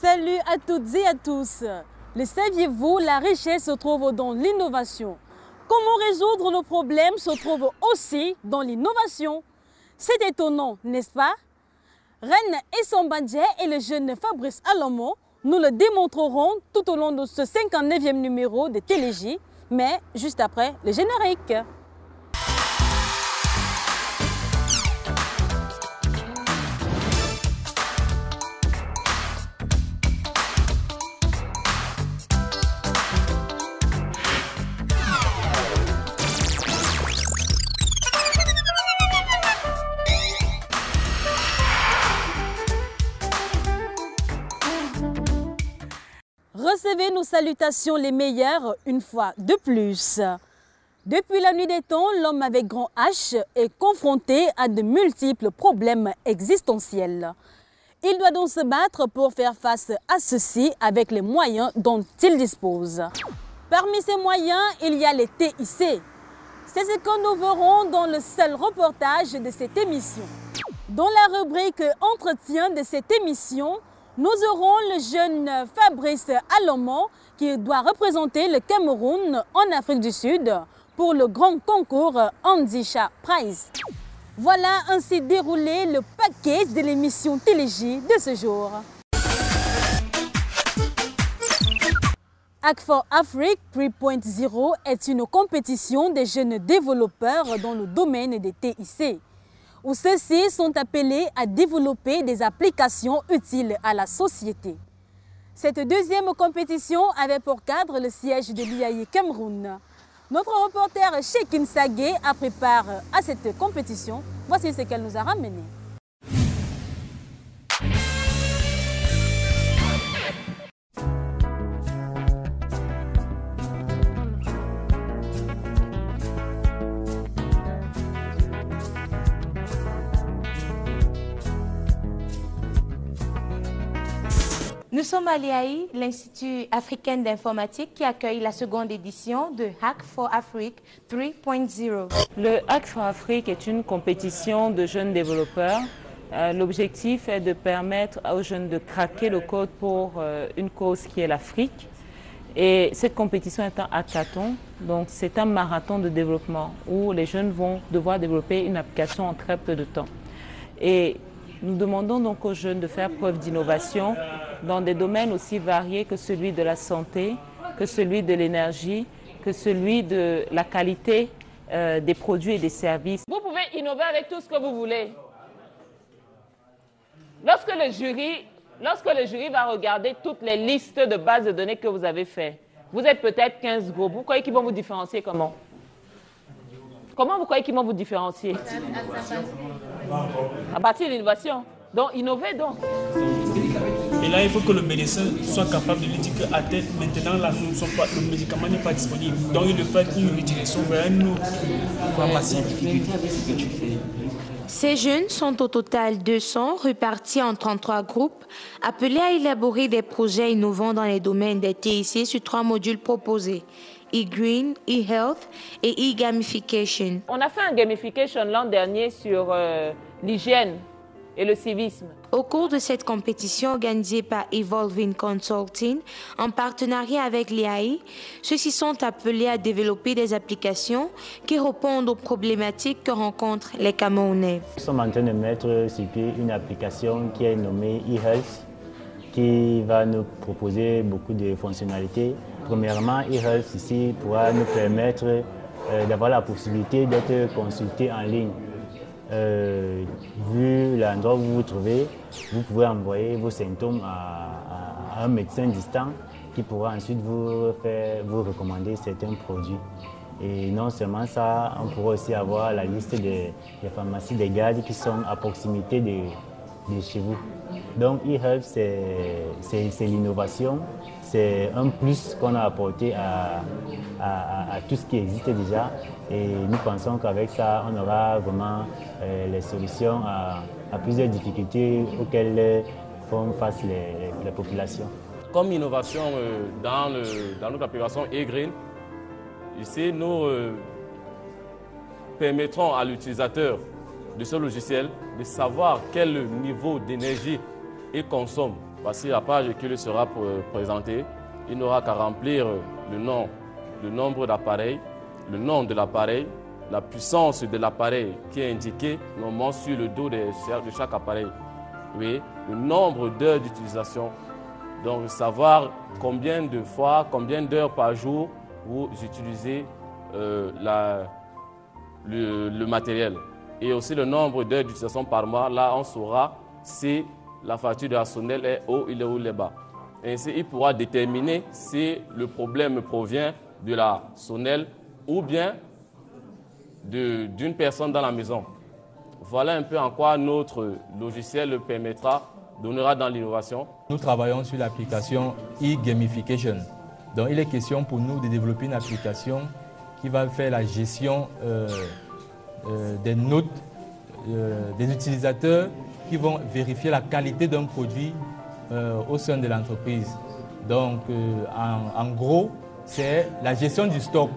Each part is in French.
Salut à toutes et à tous. Le saviez-vous, la richesse se trouve dans l'innovation. Comment résoudre nos problèmes se trouve aussi dans l'innovation. C'est étonnant, n'est-ce pas? Reine Essambandje et le jeune Fabrice Alomo, nous le démontrerons tout au long de ce 59e numéro de TéléJ, mais juste après le générique. Recevez nos salutations les meilleures une fois de plus. Depuis la nuit des temps, l'homme avec grand H est confronté à de multiples problèmes existentiels. Il doit donc se battre pour faire face à ceux-ci avec les moyens dont il dispose. Parmi ces moyens, il y a les TIC. C'est ce que nous verrons dans le seul reportage de cette émission. Dans la rubrique Entretien de cette émission, nous aurons le jeune Fabrice Alomo qui doit représenter le Cameroun en Afrique du Sud pour le grand concours Andisha Prize. Voilà ainsi déroulé le package de l'émission TéléJ de ce jour. Hack for Afrique 3.0 est une compétition des jeunes développeurs dans le domaine des TIC, où ceux-ci sont appelés à développer des applications utiles à la société. Cette deuxième compétition avait pour cadre le siège de l'IAI Cameroun. Notre reporter Shekin Sagé a pris part à cette compétition. Voici ce qu'elle nous a ramené. Nous sommes à l'IAI, l'Institut africain d'informatique, qui accueille la seconde édition de Hack for Afrique 3.0. Le Hack for Afrique est une compétition de jeunes développeurs. L'objectif est de permettre aux jeunes de craquer le code pour une cause qui est l'Afrique. Et cette compétition est un hackathon, donc c'est un marathon de développement où les jeunes vont devoir développer une application en très peu de temps. Et nous demandons donc aux jeunes de faire preuve d'innovation dans des domaines aussi variés que celui de la santé, que celui de l'énergie, que celui de la qualité des produits et des services. Vous pouvez innover avec tout ce que vous voulez. Lorsque le jury va regarder toutes les listes de bases de données que vous avez faites, vous êtes peut-être 15 groupes. Vous croyez qu'ils vont vous différencier comment? Comment vous croyez qu'ils vont vous différencier? À partir de l'innovation. Donc, innovez donc. Et là, il faut que le médecin soit capable de lui dire qu'à tête, maintenant, là, le médicament n'est pas disponible. Donc, il le fait une redirection vers une autre pharmacie. Ces jeunes sont au total 200, répartis en 33 groupes, appelés à élaborer des projets innovants dans les domaines des TIC sur 3 modules proposés: e-green, e-health et e-gamification. On a fait un gamification l'an dernier sur l'hygiène et le civisme. Au cours de cette compétition organisée par Evolving Consulting, en partenariat avec l'IAI, ceux-ci sont appelés à développer des applications qui répondent aux problématiques que rencontrent les Camerounais. Nous sommes en train de mettre sur pied une application qui est nommée eHealth, qui va nous proposer beaucoup de fonctionnalités. Premièrement, eHealth ici pourra nous permettre d'avoir la possibilité d'être consulté en ligne. Vu l'endroit où vous vous trouvez, vous pouvez envoyer vos symptômes à un médecin distant qui pourra ensuite vous recommander certains produits. Et non seulement ça, on pourra aussi avoir la liste des pharmacies des gardes qui sont à proximité de chez vous. Donc eHealth, c'est l'innovation, c'est un plus qu'on a apporté à tout ce qui existe déjà. Et nous pensons qu'avec ça, on aura vraiment les solutions à plusieurs difficultés auxquelles font face les populations. Comme innovation dans notre application e-green, ici nous permettrons à l'utilisateur de ce logiciel de savoir quel niveau d'énergie et consomme. Voici la page qui lui sera présentée. Il n'aura qu'à remplir le nom, le nombre d'appareils, le nom de l'appareil, la puissance de l'appareil qui est indiqué normalement sur le dos de chaque appareil. Oui, le nombre d'heures d'utilisation. Donc, savoir combien de fois, combien d'heures par jour vous utilisez le matériel. Et aussi le nombre d'heures d'utilisation par mois. Là, on saura si la facture de la Sonel est haut, il est haut, il est bas. Et ainsi, il pourra déterminer si le problème provient de la Sonel ou bien d'une personne dans la maison. Voilà un peu en quoi notre logiciel donnera dans l'innovation. Nous travaillons sur l'application e-gamification. Donc il est question pour nous de développer une application qui va faire la gestion des notes des utilisateurs qui vont vérifier la qualité d'un produit au sein de l'entreprise. Donc en gros, c'est la gestion du stock.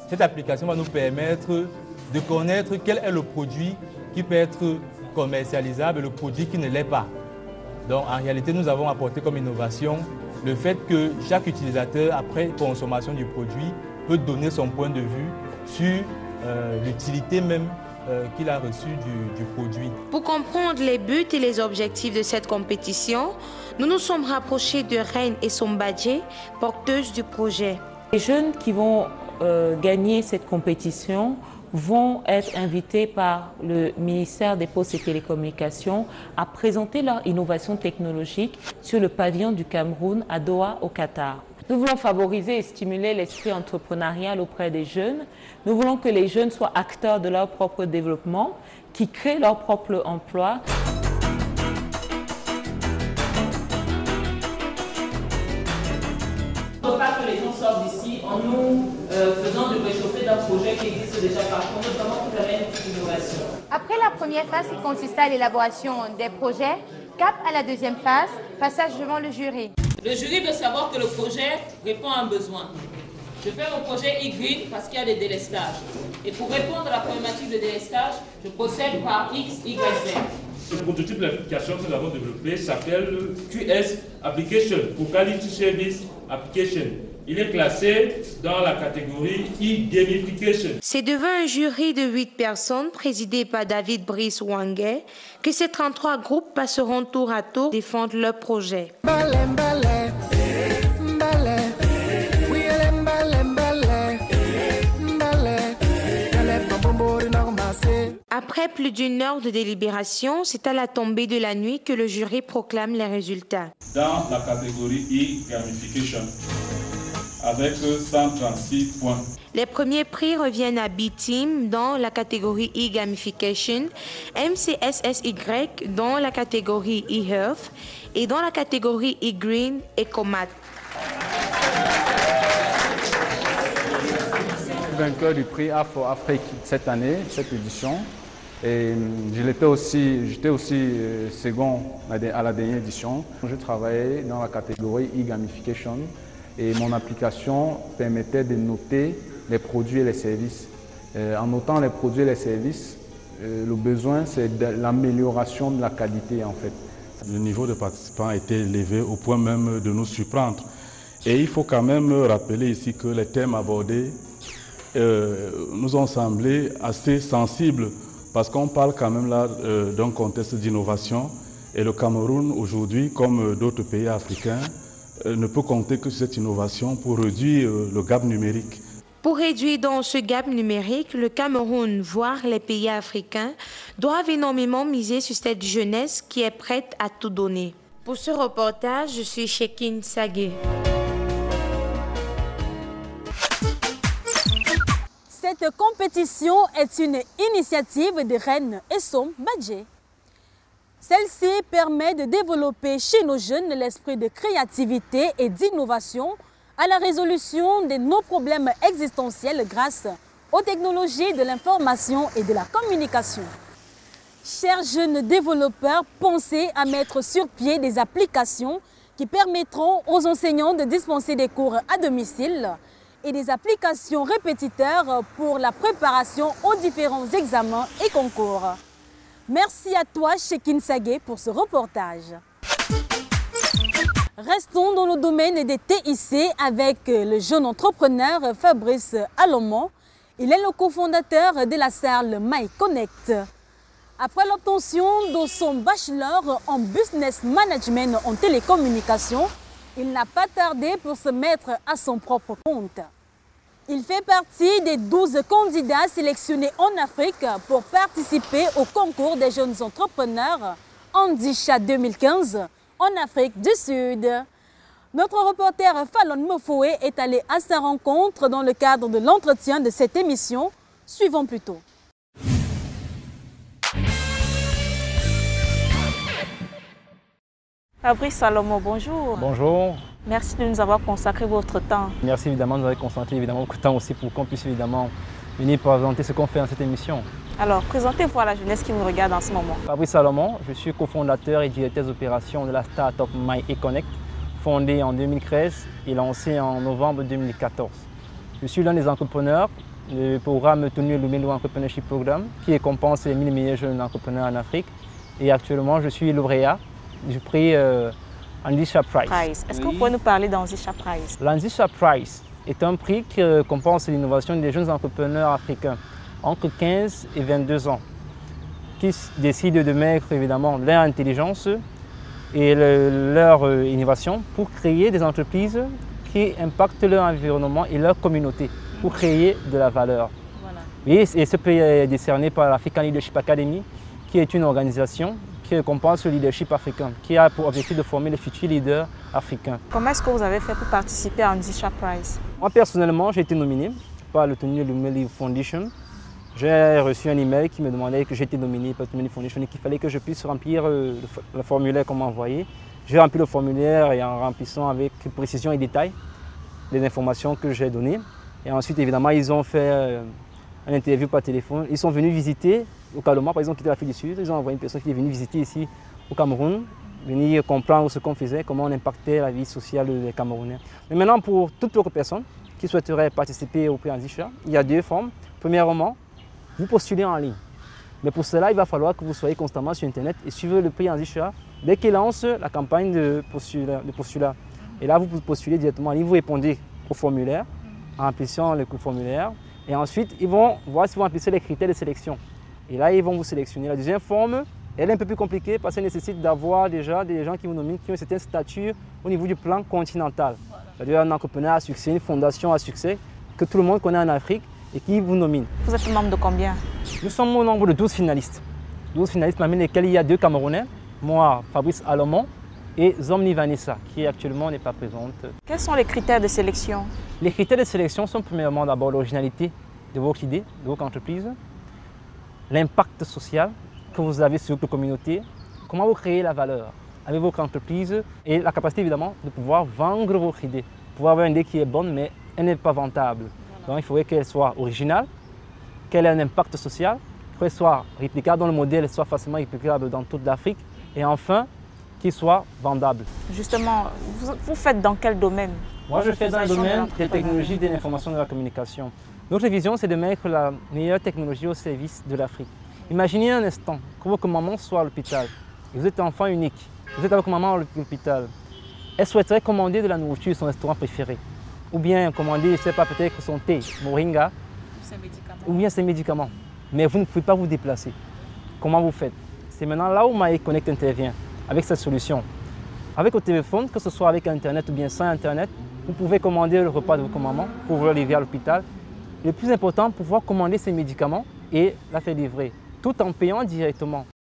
Cette application va nous permettre de connaître quel est le produit qui peut être commercialisable et le produit qui ne l'est pas. Donc en réalité, nous avons apporté comme innovation le fait que chaque utilisateur, après consommation du produit, peut donner son point de vue sur l'utilité même qu'il a reçue du produit. Pour comprendre les buts et les objectifs de cette compétition, nous nous sommes rapprochés de Reine et Sombadje, porteuses du projet. Les jeunes qui vont gagner cette compétition vont être invités par le ministère des Postes et Télécommunications à présenter leur innovation technologique sur le pavillon du Cameroun à Doha, au Qatar. Nous voulons favoriser et stimuler l'esprit entrepreneurial auprès des jeunes. Nous voulons que les jeunes soient acteurs de leur propre développement, qui créent leur propre emploi. Il ne faut pas que les gens sortent d'ici en nous faisant de réchauffer d'un projet qui existe déjà partout, notamment pour la même innovation. Après la première phase qui consistait à l'élaboration des projets, cap à la deuxième phase, passage devant le jury. Le jury veut savoir que le projet répond à un besoin. Je fais mon projet e-green parce qu'il y a des délestages. Et pour répondre à la problématique de délestage, je procède par X, Y, Z. Le prototype de l'application que nous avons développé s'appelle QS Application, Quality Service Application. Il est classé dans la catégorie e-gamification. C'est devant un jury de 8 personnes, présidé par David Brice Wangé, que ces 33 groupes passeront tour à tour défendre leur projet. Après plus d'une heure de délibération, c'est à la tombée de la nuit que le jury proclame les résultats. Dans la catégorie e-gamification, avec 136 points. Les premiers prix reviennent à B-Team dans la catégorie e-gamification, MCSSY dans la catégorie e-health et dans la catégorie e-green, Ecomat. Vainqueur du prix Afro Afrique cette année, cette édition. Et j'étais aussi second à la dernière édition. Je travaillais dans la catégorie e-gamification et mon application permettait de noter les produits et les services. En notant les produits et les services, le besoin c'est de l'amélioration de la qualité en fait. Le niveau de participants a été élevé au point même de nous surprendre. Et il faut quand même rappeler ici que les thèmes abordés nous ont semblé assez sensibles parce qu'on parle quand même là d'un contexte d'innovation et le Cameroun aujourd'hui, comme d'autres pays africains, ne peut compter que sur cette innovation pour réduire le gap numérique. Pour réduire donc ce gap numérique, le Cameroun, voire les pays africains, doivent énormément miser sur cette jeunesse qui est prête à tout donner. Pour ce reportage, je suis Shekin Sagé. Cette compétition est une initiative de Reine et Sombadje. Celle-ci permet de développer chez nos jeunes l'esprit de créativité et d'innovation à la résolution de nos problèmes existentiels grâce aux technologies de l'information et de la communication. Chers jeunes développeurs, pensez à mettre sur pied des applications qui permettront aux enseignants de dispenser des cours à domicile et des applications répétiteurs pour la préparation aux différents examens et concours. Merci à toi, Shekin Sagé, pour ce reportage. Restons dans le domaine des TIC avec le jeune entrepreneur Fabrice Alomon. Il est le cofondateur de la salle MyConnect. Après l'obtention de son bachelor en business management en télécommunications, il n'a pas tardé pour se mettre à son propre compte. Il fait partie des 12 candidats sélectionnés en Afrique pour participer au concours des jeunes entrepreneurs Andisha 2015 en Afrique du Sud. Notre reporter Fallon Mofoué est allé à sa rencontre dans le cadre de l'entretien de cette émission. Suivons plutôt. Fabrice Alomon, bonjour. Bonjour. Merci de nous avoir consacré votre temps. Merci évidemment de nous avoir consacré beaucoup de temps aussi pour qu'on puisse évidemment venir présenter ce qu'on fait dans cette émission. Alors, présentez-vous à la jeunesse qui nous regarde en ce moment. Fabrice Alomon, je suis cofondateur et directeur des opérations de la start-up MyConnect, fondée en 2013 et lancée en novembre 2014. Je suis l'un des entrepreneurs du programme tenu le Melo Entrepreneurship Program qui récompense les 1000 meilleurs jeunes entrepreneurs en Afrique. Et actuellement, je suis lauréat du prix Andisha Prize. Est-ce que vous pouvez nous parler d'Andisha Prize? L'Andisha Prize est un prix qui récompense l'innovation des jeunes entrepreneurs africains entre 15 et 22 ans qui décident de mettre évidemment leur intelligence et leur innovation pour créer des entreprises qui impactent leur environnement et leur communauté pour créer de la valeur. Voilà. Et ce prix est décerné par l'African Leadership Academy qui est une organisation qui récompense le leadership africain, qui a pour objectif de former les futurs leaders africains. Comment est-ce que vous avez fait pour participer à Andisha Prize? Moi personnellement, j'ai été nominé par le Tony Lumeli Foundation. J'ai reçu un email qui me demandait que j'étais nominé par le Tony Foundation et qu'il fallait que je puisse remplir le formulaire qu'on m'a envoyé. J'ai rempli le formulaire et en remplissant avec précision et détail les informations que j'ai données. Et ensuite, évidemment, ils ont fait une interview par téléphone. Ils sont venus visiter au Cameroun, par exemple, qui était l'Afrique du Sud. Ils ont envoyé une personne qui est venue visiter ici au Cameroun, venir comprendre ce qu'on faisait, comment on impactait la vie sociale des Camerounais. Mais maintenant, pour toute autre personne qui souhaiterait participer au prix Andisha, il y a deux formes. Premièrement, vous postulez en ligne. Mais pour cela, il va falloir que vous soyez constamment sur Internet et suivez le prix Andisha dès qu'il lance la campagne de postulat. Et là, vous postulez directement en ligne, vous répondez au formulaire, en remplissant le formulaire. Et ensuite, ils vont voir si vous remplissez les critères de sélection. Et là, ils vont vous sélectionner. La deuxième forme, elle est un peu plus compliquée parce qu'elle nécessite d'avoir déjà des gens qui vous nominent, qui ont une certaine stature au niveau du plan continental. C'est-à-dire un entrepreneur à succès, une fondation à succès que tout le monde connaît en Afrique et qui vous nomine. Vous êtes le membre de combien? Nous sommes au nombre de 12 finalistes. 12 finalistes parmi lesquels il y a 2 Camerounais, moi, Fabrice Alomon, et Zomni Vanessa, qui actuellement n'est pas présente. Quels sont les critères de sélection? Les critères de sélection sont premièrement d'abord l'originalité de votre idée, de votre entreprise, l'impact social que vous avez sur votre communauté, comment vous créez la valeur avec votre entreprise et la capacité évidemment de pouvoir vendre votre idée. Pouvoir avoir une idée qui est bonne mais elle n'est pas rentable. Donc il faudrait qu'elle soit originale, qu'elle ait un impact social, qu'elle soit réplicable dans le modèle, soit facilement réplicable dans toute l'Afrique et enfin qu'il soit vendable. Justement, vous faites dans quel domaine? Moi je fais dans le domaine des technologies de l'information et de la communication. Notre vision, c'est de mettre la meilleure technologie au service de l'Afrique. Imaginez un instant que votre maman soit à l'hôpital. Vous êtes un enfant unique. Vous êtes avec votre maman à l'hôpital. Elle souhaiterait commander de la nourriture, son restaurant préféré. Ou bien commander, je ne sais pas, peut-être son thé, moringa. Ou bien ses médicaments. Mais vous ne pouvez pas vous déplacer. Comment vous faites? C'est maintenant là où MyConnect intervient, avec cette solution. Avec votre téléphone, que ce soit avec Internet ou bien sans Internet, vous pouvez commander le repas de votre maman pour vous livrer à l'hôpital. Le plus important, pouvoir commander ces médicaments et la faire livrer, tout en payant directement.